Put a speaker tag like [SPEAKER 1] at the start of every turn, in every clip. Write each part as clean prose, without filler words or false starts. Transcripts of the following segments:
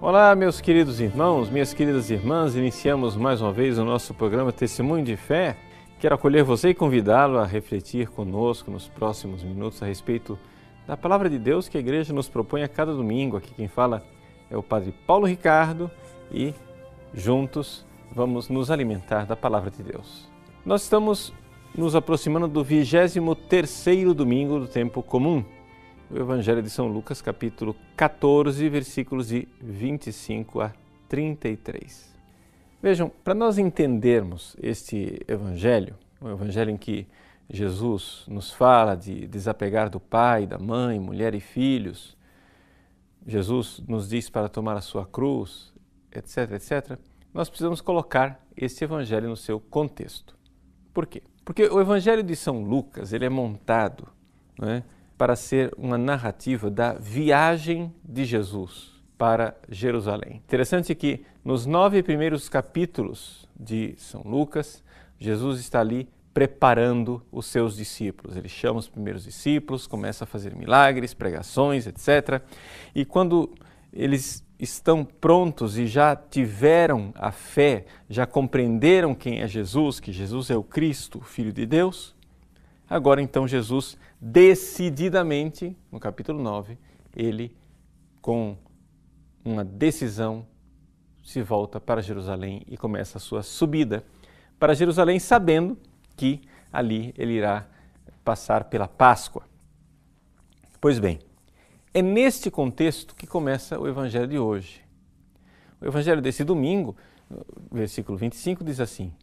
[SPEAKER 1] Olá, meus queridos irmãos, minhas queridas irmãs, iniciamos mais uma vez o nosso programa Testemunho de Fé. Quero acolher você e convidá-lo a refletir conosco nos próximos minutos a respeito da Palavra de Deus que a Igreja nos propõe a cada domingo. Aqui quem fala é o Padre Paulo Ricardo e juntos vamos nos alimentar da Palavra de Deus. Nós estamos nos aproximando do 23º domingo do tempo comum. O Evangelho de São Lucas, capítulo 14, versículos de 25 a 33. Vejam, para nós entendermos este Evangelho, um Evangelho em que Jesus nos fala de desapegar do pai, da mãe, mulher e filhos, Jesus nos diz para tomar a sua cruz, etc., etc., nós precisamos colocar este Evangelho no seu contexto. Por quê? Porque o Evangelho de São Lucas ele é montado, não é, para ser uma narrativa da viagem de Jesus para Jerusalém. Interessante que nos 9 primeiros capítulos de São Lucas, Jesus está ali preparando os seus discípulos. Ele chama os primeiros discípulos, começa a fazer milagres, pregações, etc. E quando eles estão prontos e já tiveram a fé, já compreenderam quem é Jesus, que Jesus é o Cristo, o Filho de Deus, agora então Jesus decididamente, no capítulo 9, ele com uma decisão se volta para Jerusalém e começa a sua subida para Jerusalém, sabendo que ali ele irá passar pela Páscoa. Pois bem, é neste contexto que começa o Evangelho de hoje. O Evangelho desse domingo, versículo 25, diz assim: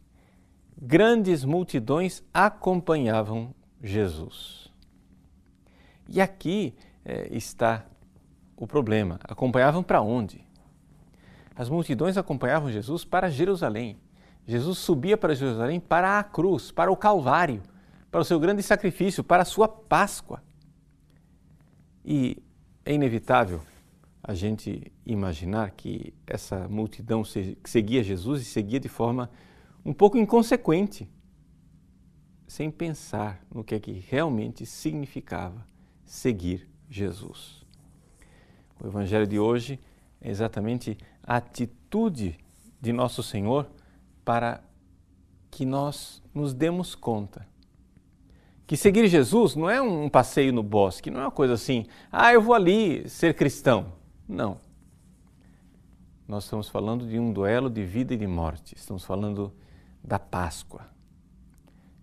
[SPEAKER 1] grandes multidões acompanhavam Jesus. E aqui está o problema. Acompanhavam para onde? As multidões acompanhavam Jesus para Jerusalém. Jesus subia para Jerusalém para a cruz, para o Calvário, para o seu grande sacrifício, para a sua Páscoa. E é inevitável a gente imaginar que essa multidão seguia Jesus e seguia de forma um pouco inconsequente, sem pensar no que é que realmente significava seguir Jesus. O Evangelho de hoje é exatamente a atitude de Nosso Senhor para que nós nos demos conta que seguir Jesus não é um passeio no bosque, não é uma coisa assim, eu vou ali ser cristão. Não. Nós estamos falando de um duelo de vida e de morte, estamos falando da Páscoa,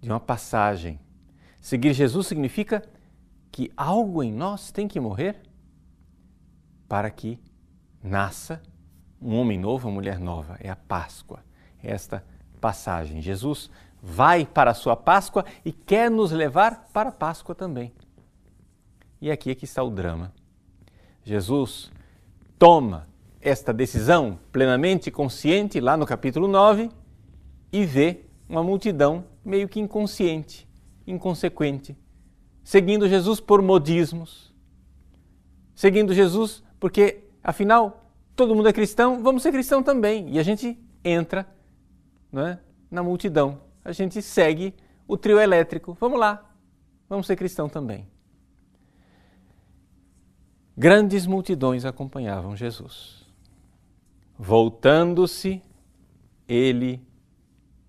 [SPEAKER 1] de uma passagem. Seguir Jesus significa que algo em nós tem que morrer para que nasça um homem novo, uma mulher nova. É a Páscoa, é esta passagem. Jesus vai para a sua Páscoa e quer nos levar para a Páscoa também. E aqui é que está o drama. Jesus toma esta decisão plenamente consciente lá no capítulo 9 e vê uma multidão meio que inconsciente, inconsequente, seguindo Jesus por modismos, seguindo Jesus porque, afinal, todo mundo é cristão, vamos ser cristão também. E a gente entra, não é, na multidão, a gente segue o trio elétrico, vamos lá, vamos ser cristão também. Grandes multidões acompanhavam Jesus. Voltando-se, ele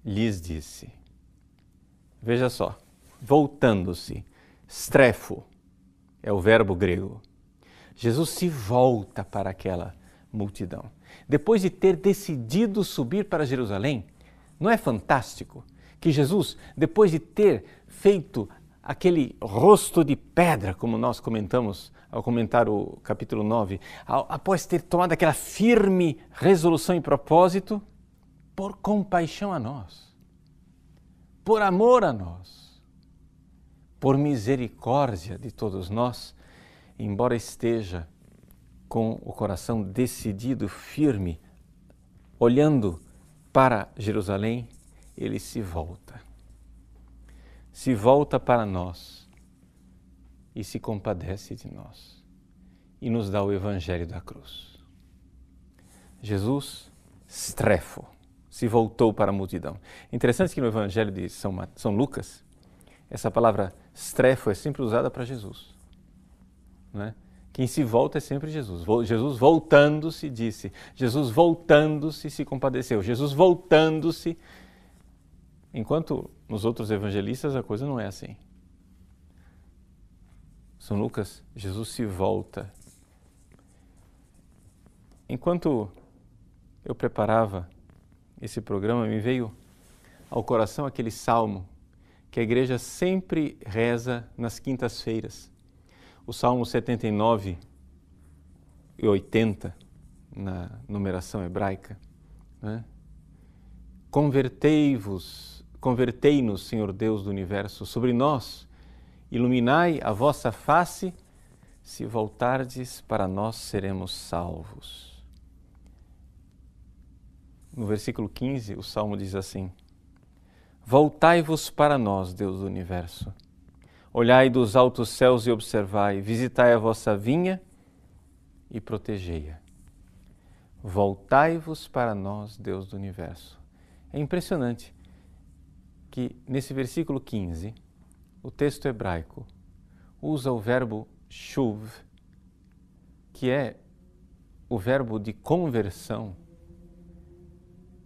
[SPEAKER 1] lhes disse. Veja só, voltando-se. Strefo é o verbo grego. Jesus se volta para aquela multidão. Depois de ter decidido subir para Jerusalém, não é fantástico que Jesus, depois de ter feito aquele rosto de pedra, como nós comentamos ao comentar o capítulo 9, após ter tomado aquela firme resolução e propósito, por compaixão a nós, por amor a nós, por misericórdia de todos nós, embora esteja com o coração decidido, firme, olhando para Jerusalém, ele se volta. Se volta para nós e se compadece de nós e nos dá o Evangelho da cruz. Jesus, strefo, se voltou para a multidão. Interessante que no Evangelho de São Lucas, essa palavra strefo é sempre usada para Jesus, não é? Quem se volta é sempre Jesus. Jesus voltando-se disse, Jesus voltando-se se compadeceu, Jesus voltando-se. Enquanto nos outros evangelistas a coisa não é assim. São Lucas, Jesus se volta. Enquanto eu preparava esse programa, me veio ao coração aquele salmo que a igreja sempre reza nas quintas-feiras. O Salmo 79 e 80, na numeração hebraica. Né? Convertei-nos, Senhor Deus do Universo, sobre nós, iluminai a vossa face, se voltardes para nós seremos salvos. No versículo 15, o Salmo diz assim: voltai-vos para nós, Deus do Universo. Olhai dos altos céus e observai, visitai a vossa vinha e protegei-a. Voltai-vos para nós, Deus do Universo. É impressionante que nesse versículo 15, o texto hebraico usa o verbo shuv, que é o verbo de conversão,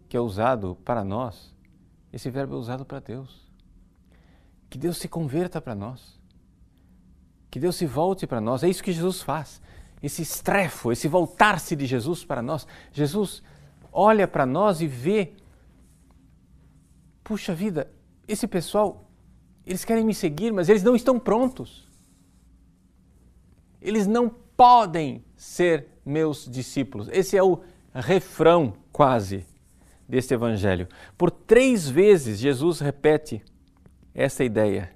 [SPEAKER 1] que é usado para nós. Esse verbo é usado para Deus. Que Deus se converta para nós. Que Deus se volte para nós. É isso que Jesus faz. Esse estrefo, esse voltar-se de Jesus para nós. Jesus olha para nós e vê, puxa vida, esse pessoal, eles querem me seguir, mas eles não estão prontos. Eles não podem ser meus discípulos. Esse é o refrão quase deste evangelho. Por 3 vezes Jesus repete essa ideia.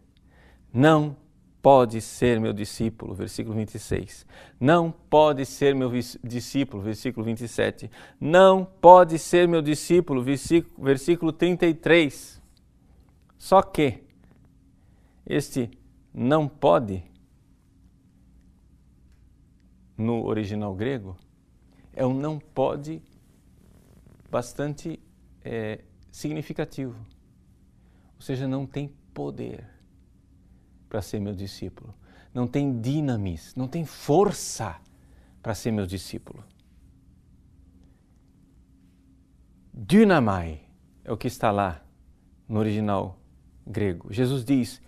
[SPEAKER 1] Não pode ser meu discípulo, versículo 26. Não pode ser meu discípulo, versículo 27. Não pode ser meu discípulo, versículo 33. Só que este não pode, no original grego, é um não pode bastante significativo. Ou seja, não tem poder para ser meu discípulo. Não tem dinamis, não tem força para ser meu discípulo. Dynamai é o que está lá no original grego. Jesus diz,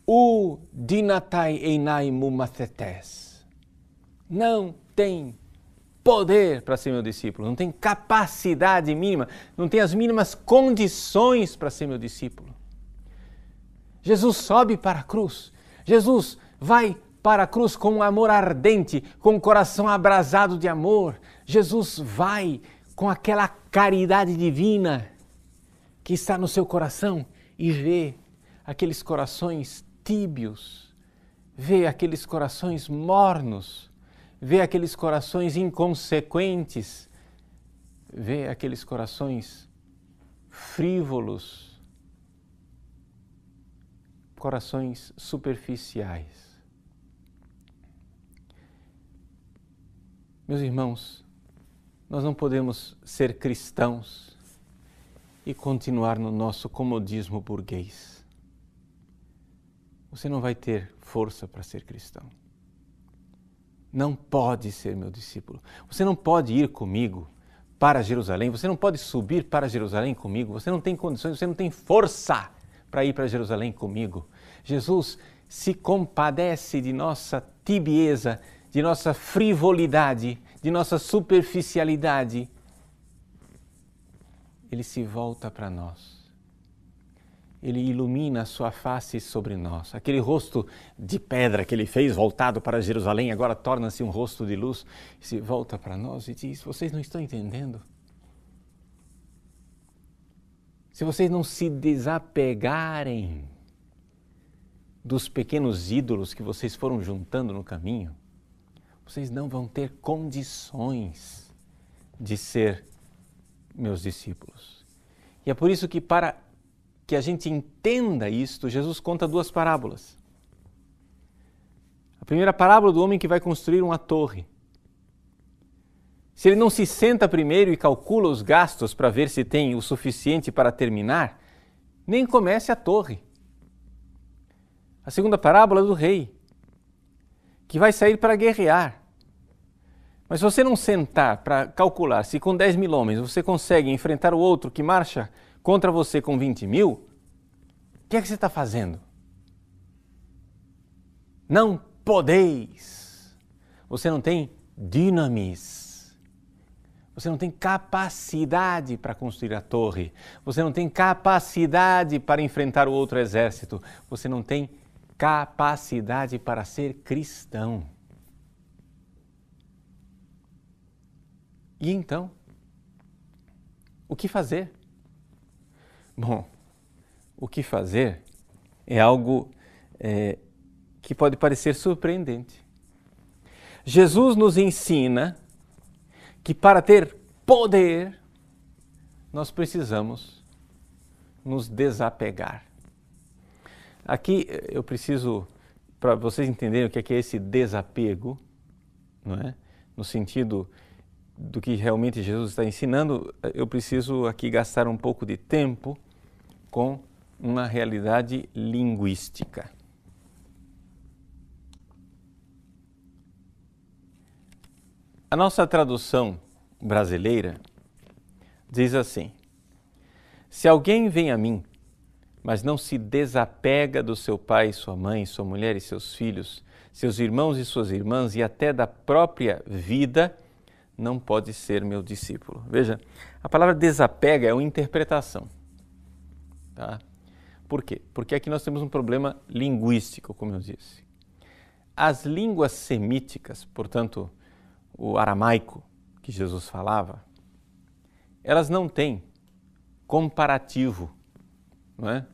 [SPEAKER 1] u dinatai einai mumathetes. Não tem poder para ser meu discípulo, não tem capacidade mínima, não tem as mínimas condições para ser meu discípulo. Jesus sobe para a cruz, Jesus vai para a cruz com um amor ardente, com um coração abrasado de amor. Jesus vai com aquela caridade divina que está no seu coração e vê aqueles corações tíbios, vê aqueles corações mornos, vê aqueles corações inconsequentes, vê aqueles corações frívolos, corações superficiais. Meus irmãos, nós não podemos ser cristãos e continuar no nosso comodismo burguês. Você não vai ter força para ser cristão. Não pode ser meu discípulo. Você não pode ir comigo para Jerusalém, você não pode subir para Jerusalém comigo, você não tem condições, você não tem força para ir para Jerusalém comigo. Jesus se compadece de nossa tibieza, de nossa frivolidade, de nossa superficialidade. Ele se volta para nós. Ele ilumina a sua face sobre nós. Aquele rosto de pedra que ele fez voltado para Jerusalém, agora torna-se um rosto de luz, se volta para nós e diz, vocês não estão entendendo? Se vocês não se desapegarem dos pequenos ídolos que vocês foram juntando no caminho, vocês não vão ter condições de ser meus discípulos. E é por isso que para que a gente entenda isto, Jesus conta 2 parábolas. A primeira parábola do homem que vai construir uma torre. Se ele não se senta primeiro e calcula os gastos para ver se tem o suficiente para terminar, nem comece a torre. A segunda parábola é do rei, que vai sair para guerrear. Mas se você não sentar para calcular se com 10 mil homens você consegue enfrentar o outro que marcha contra você com 20 mil, o que é que você está fazendo? Não podeis. Você não tem dinamis. Você não tem capacidade para construir a torre. Você não tem capacidade para enfrentar o outro exército. Você não tem capacidade para ser cristão. E então, o que fazer? Bom, o que fazer é algo que pode parecer surpreendente. Jesus nos ensina que para ter poder, nós precisamos nos desapegar. Aqui eu preciso, para vocês entenderem o que é esse desapego, não é? No sentido do que realmente Jesus está ensinando, eu preciso aqui gastar um pouco de tempo com uma realidade linguística. A nossa tradução brasileira diz assim: se alguém vem a mim, mas não se desapega do seu pai, sua mãe, sua mulher e seus filhos, seus irmãos e suas irmãs e até da própria vida, não pode ser meu discípulo. Veja, a palavra desapega é uma interpretação. Tá? Por quê? Porque aqui nós temos um problema linguístico, como eu disse. As línguas semíticas, portanto, o aramaico que Jesus falava, elas não têm comparativo, não é?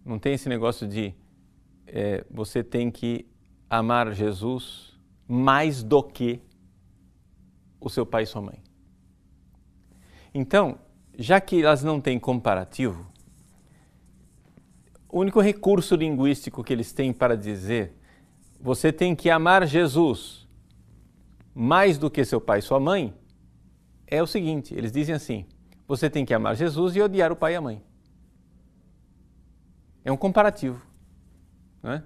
[SPEAKER 1] Não tem esse negócio de você tem que amar Jesus mais do que o seu pai e sua mãe. Então, já que elas não têm comparativo, o único recurso linguístico que eles têm para dizer você tem que amar Jesus mais do que seu pai e sua mãe é o seguinte, eles dizem assim: você tem que amar Jesus e odiar o pai e a mãe. É um comparativo, né?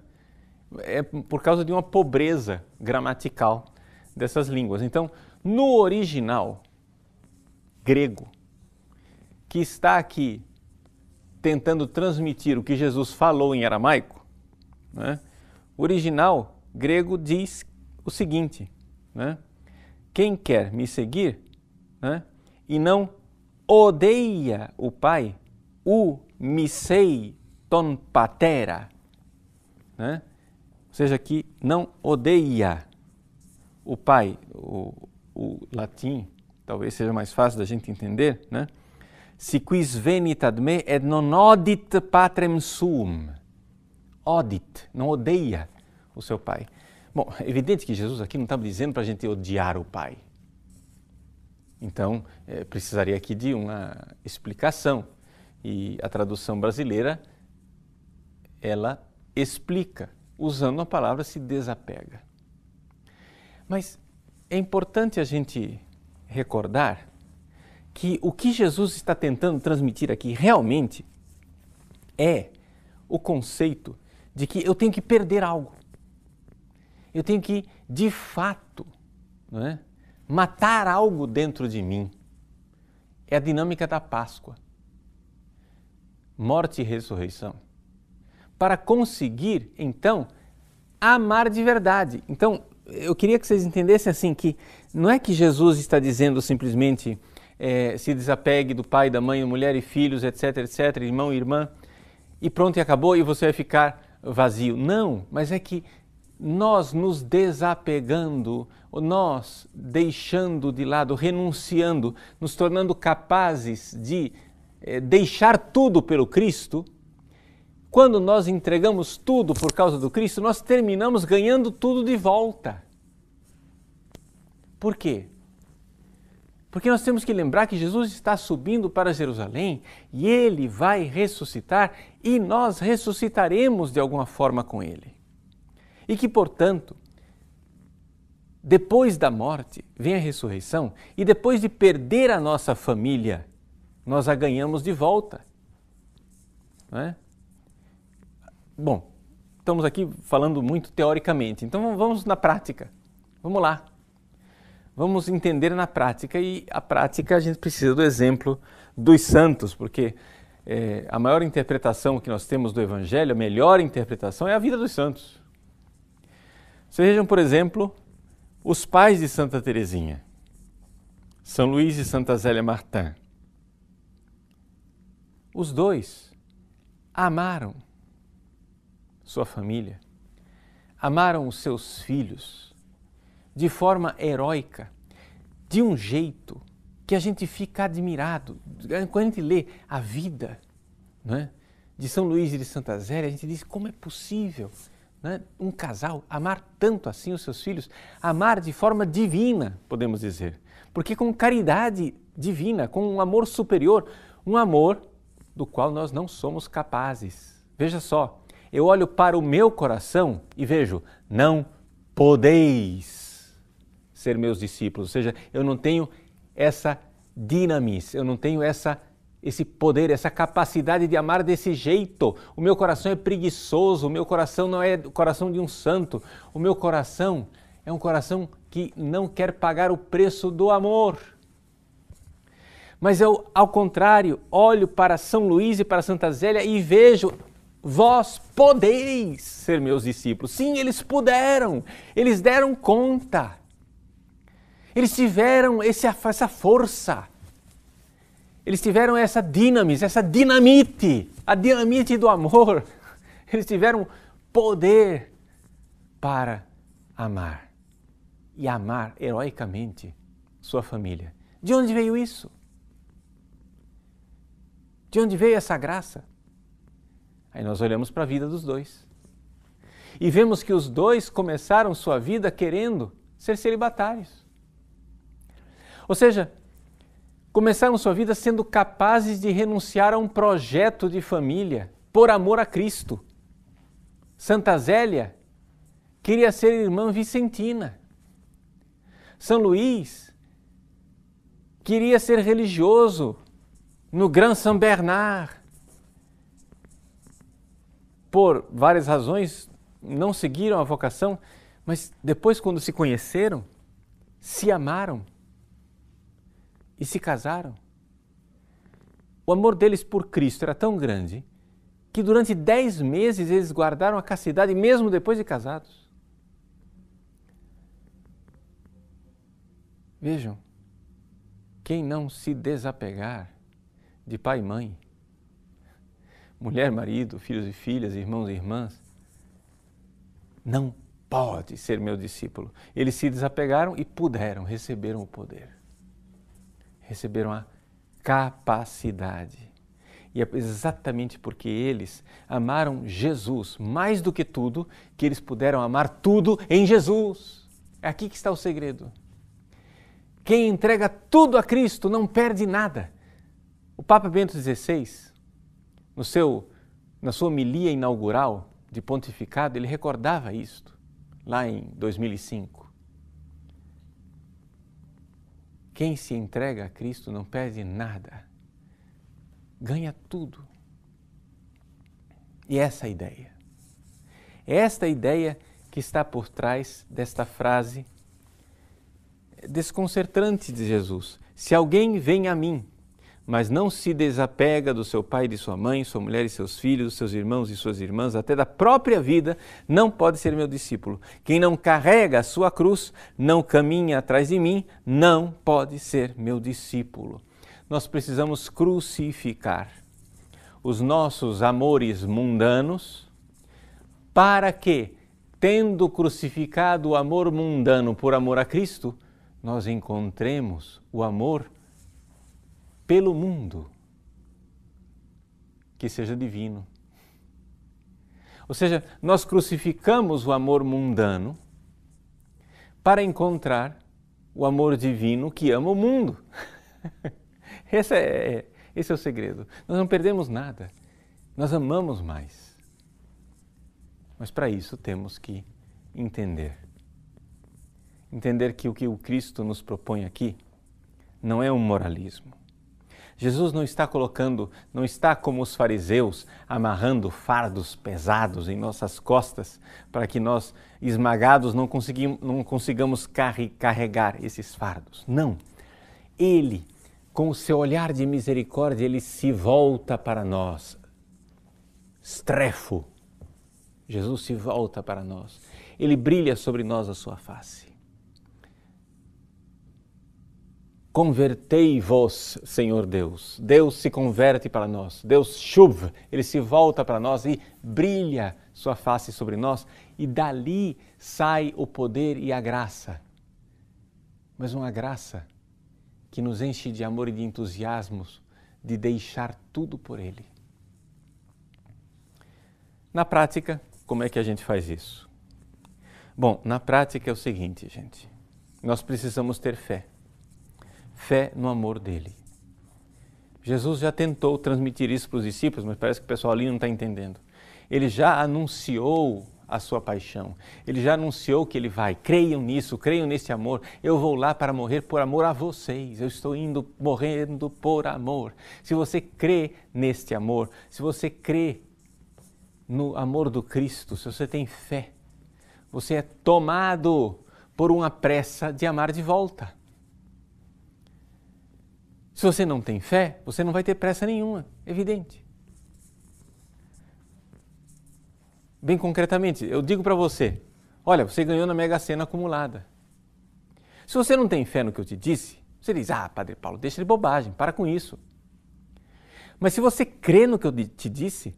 [SPEAKER 1] É por causa de uma pobreza gramatical dessas línguas. Então, no original grego, que está aqui tentando transmitir o que Jesus falou em aramaico, né? O original grego diz o seguinte, né? Quem quer me seguir, né, e não odeia o pai, o misei ton patera, né? Ou seja, que não odeia o pai, o latim talvez seja mais fácil da gente entender, né? Si quis venit ad me et non odit patrem suum. Odit, não odeia o seu pai. Bom, é evidente que Jesus aqui não estava dizendo para a gente odiar o pai. Então, precisaria aqui de uma explicação. E a tradução brasileira, ela explica, usando a palavra se desapega. Mas é importante a gente recordar que o que Jesus está tentando transmitir aqui realmente é o conceito de que eu tenho que perder algo. Eu tenho que, de fato, não é, matar algo dentro de mim. É a dinâmica da Páscoa. Morte e ressurreição. Para conseguir, então, amar de verdade. Então, eu queria que vocês entendessem assim, que não é que Jesus está dizendo simplesmente se desapegue do pai, da mãe, mulher e filhos, etc, etc, irmão e irmã, e pronto, e acabou, e você vai ficar vazio. Não, mas é que nós nos desapegando, nós deixando de lado, renunciando, nos tornando capazes de deixar tudo pelo Cristo, quando nós entregamos tudo por causa do Cristo, nós terminamos ganhando tudo de volta. Por quê? Porque nós temos que lembrar que Jesus está subindo para Jerusalém e Ele vai ressuscitar e nós ressuscitaremos de alguma forma com Ele. E que, portanto, depois da morte vem a ressurreição e depois de perder a nossa família, nós a ganhamos de volta. Não é? Bom, estamos aqui falando muito teoricamente, então vamos na prática. Vamos lá. Vamos entender na prática, e a prática a gente precisa do exemplo dos santos, porque a maior interpretação que nós temos do Evangelho, a melhor interpretação é a vida dos santos. Vocês vejam, por exemplo, os pais de Santa Teresinha, São Luís e Santa Zélia Martin. Os dois amaram sua família, amaram os seus filhos de forma heróica, de um jeito que a gente fica admirado. Quando a gente lê a vida, não é, de São Luís e de Santa Zélia, a gente diz como é possível, não é, um casal amar tanto assim os seus filhos, amar de forma divina, podemos dizer, porque com caridade divina, com um amor superior, um amor do qual nós não somos capazes. Veja só, eu olho para o meu coração e vejo, não podeis ser meus discípulos, ou seja, eu não tenho essa dinamis, eu não tenho esse poder, essa capacidade de amar desse jeito. O meu coração é preguiçoso, o meu coração não é o coração de um santo, o meu coração é um coração que não quer pagar o preço do amor. Mas eu, ao contrário, olho para São Luís e para Santa Zélia e vejo, vós podeis ser meus discípulos. Sim, eles puderam, eles deram conta. Eles tiveram essa força, eles tiveram essa dinamis, essa dinamite, a dinamite do amor. Eles tiveram poder para amar e amar heroicamente sua família. De onde veio isso? De onde veio essa graça? Aí nós olhamos para a vida dos dois e vemos que os dois começaram sua vida querendo ser celibatários. Ou seja, começaram sua vida sendo capazes de renunciar a um projeto de família por amor a Cristo. Santa Zélia queria ser irmã vicentina. São Luís queria ser religioso no Grand Saint Bernard. Por várias razões, não seguiram a vocação, mas depois, quando se conheceram, se amaram e se casaram. O amor deles por Cristo era tão grande que durante 10 meses eles guardaram a castidade mesmo depois de casados. Vejam, quem não se desapegar de pai e mãe, mulher, marido, filhos e filhas, irmãos e irmãs, não pode ser meu discípulo. Eles se desapegaram e puderam, receberam o poder. Receberam a capacidade. E é exatamente porque eles amaram Jesus mais do que tudo, que eles puderam amar tudo em Jesus. É aqui que está o segredo. Quem entrega tudo a Cristo não perde nada. O Papa Bento XVI, na sua homilia inaugural de pontificado, ele recordava isto, lá em 2005. Quem se entrega a Cristo não perde nada, ganha tudo. E essa é a ideia. É esta ideia que está por trás desta frase desconcertante de Jesus. Se alguém vem a mim, mas não se desapega do seu pai e de sua mãe, sua mulher e seus filhos, seus irmãos e suas irmãs, até da própria vida, não pode ser meu discípulo. Quem não carrega a sua cruz, não caminha atrás de mim, não pode ser meu discípulo. Nós precisamos crucificar os nossos amores mundanos para que, tendo crucificado o amor mundano por amor a Cristo, nós encontremos o amor pelo mundo, que seja divino. Ou seja, nós crucificamos o amor mundano para encontrar o amor divino que ama o mundo. Esse é o segredo. Nós não perdemos nada, nós amamos mais. Mas para isso temos que entender. Entender que o Cristo nos propõe aqui não é um moralismo. Jesus não está não está como os fariseus, amarrando fardos pesados em nossas costas para que nós, esmagados, não consigamos carregar esses fardos. Não. Ele, com o seu olhar de misericórdia, ele se volta para nós. Strefo. Jesus se volta para nós. Ele brilha sobre nós a sua face. Convertei-vos, Senhor Deus. Deus se converte para nós. Deus chuva, ele se volta para nós e brilha sua face sobre nós. E dali sai o poder e a graça. Mas uma graça que nos enche de amor e de entusiasmo de deixar tudo por Ele. Na prática, como é que a gente faz isso? Bom, na prática é o seguinte, gente. Nós precisamos ter fé. Fé no amor dele. Jesus já tentou transmitir isso para os discípulos, mas parece que o pessoal ali não está entendendo. Ele já anunciou a sua paixão. Ele já anunciou que ele vai. Creiam nisso, creiam nesse amor. Eu vou lá para morrer por amor a vocês. Eu estou indo morrendo por amor. Se você crê neste amor, se você crê no amor do Cristo, se você tem fé, você é tomado por uma pressa de amar de volta. Se você não tem fé, você não vai ter pressa nenhuma, evidente. Bem concretamente, eu digo para você, olha, você ganhou na Mega Sena acumulada. Se você não tem fé no que eu te disse, você diz, Padre Paulo, deixa de bobagem, para com isso. Mas se você crê no que eu te disse,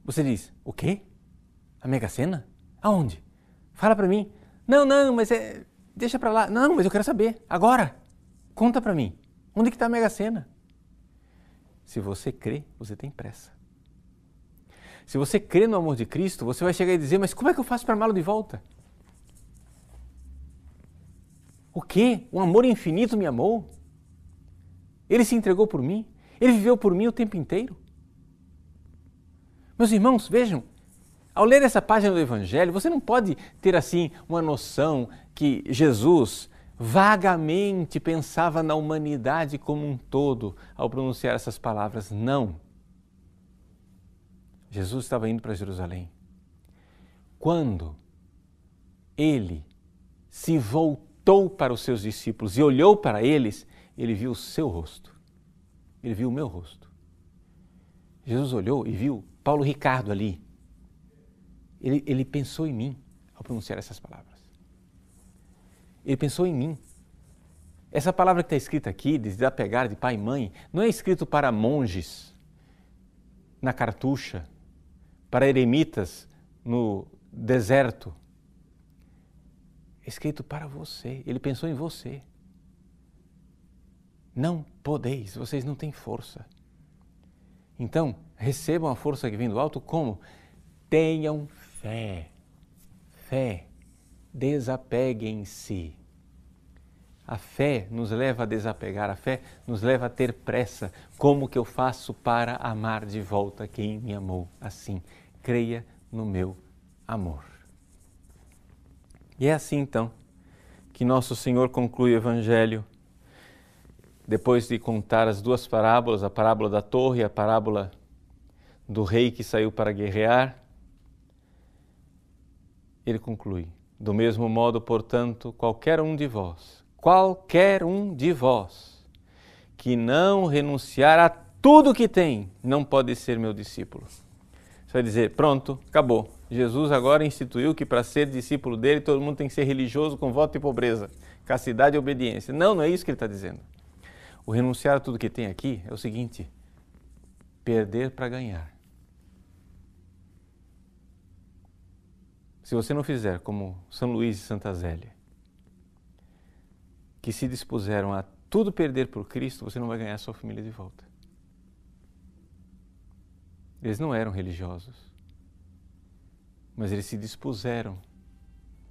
[SPEAKER 1] você diz, o quê? A Mega Sena? Aonde? Fala para mim. Não, mas deixa para lá. Não, mas eu quero saber, agora. Conta para mim. Onde que está a Mega Sena? Se você crê, você tem pressa. Se você crê no amor de Cristo, você vai chegar e dizer, mas como é que eu faço para amá-lo de volta? O quê? Um amor infinito me amou? Ele se entregou por mim? Ele viveu por mim o tempo inteiro? Meus irmãos, vejam, ao ler essa página do Evangelho, você não pode ter assim uma noção que Jesus vagamente pensava na humanidade como um todo ao pronunciar essas palavras. Não. Jesus estava indo para Jerusalém. Quando ele se voltou para os seus discípulos e olhou para eles, ele viu o seu rosto. Ele viu o meu rosto. Jesus olhou e viu Paulo Ricardo ali. Ele pensou em mim ao pronunciar essas palavras. Ele pensou em mim. Essa palavra que está escrita aqui, de desapegar de pai e mãe, não é escrito para monges na cartucha, para eremitas no deserto. É escrito para você. Ele pensou em você. Não podeis, vocês não têm força. Então, recebam a força que vem do alto como? Tenham fé. Fé. Desapeguem-se. A fé nos leva a desapegar, a fé nos leva a ter pressa. Como que eu faço para amar de volta quem me amou assim? Creia no meu amor. E é assim então que nosso Senhor conclui o Evangelho, depois de contar as duas parábolas, a parábola da torre e a parábola do rei que saiu para guerrear. Ele conclui, do mesmo modo, portanto, qualquer um de vós que não renunciar a tudo que tem, não pode ser meu discípulo. Você vai dizer, pronto, acabou. Jesus agora instituiu que para ser discípulo dele, todo mundo tem que ser religioso com voto de pobreza, castidade e obediência. Não, não é isso que ele está dizendo. O renunciar a tudo que tem aqui é o seguinte, perder para ganhar. Se você não fizer como São Luís e Santa Zélia, que se dispuseram a tudo perder por Cristo, você não vai ganhar a sua família de volta. Eles não eram religiosos, mas eles se dispuseram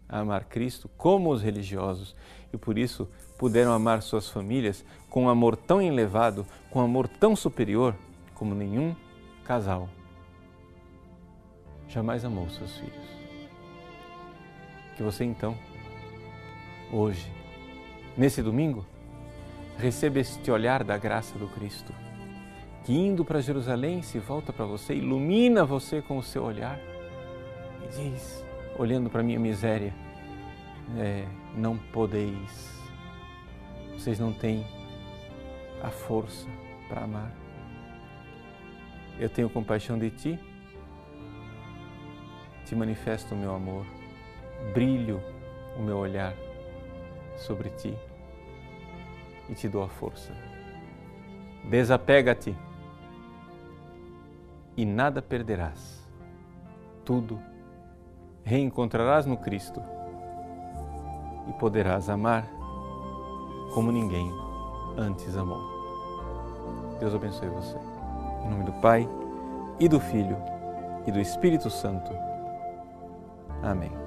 [SPEAKER 1] a amar Cristo como os religiosos e por isso puderam amar suas famílias com um amor tão elevado, com um amor tão superior como nenhum casal jamais amou seus filhos. Que você então, hoje, nesse domingo, receba este olhar da graça do Cristo, que indo para Jerusalém se volta para você, ilumina você com o seu olhar e diz, olhando para a minha miséria, não podeis, vocês não têm a força para amar. Eu tenho compaixão de ti, te manifesto o meu amor, brilho o meu olhar sobre ti e te dou a força. Desapega-te e nada perderás. Tudo reencontrarás no Cristo e poderás amar como ninguém antes amou. Deus abençoe você. Em nome do Pai, e do Filho, e do Espírito Santo. Amém.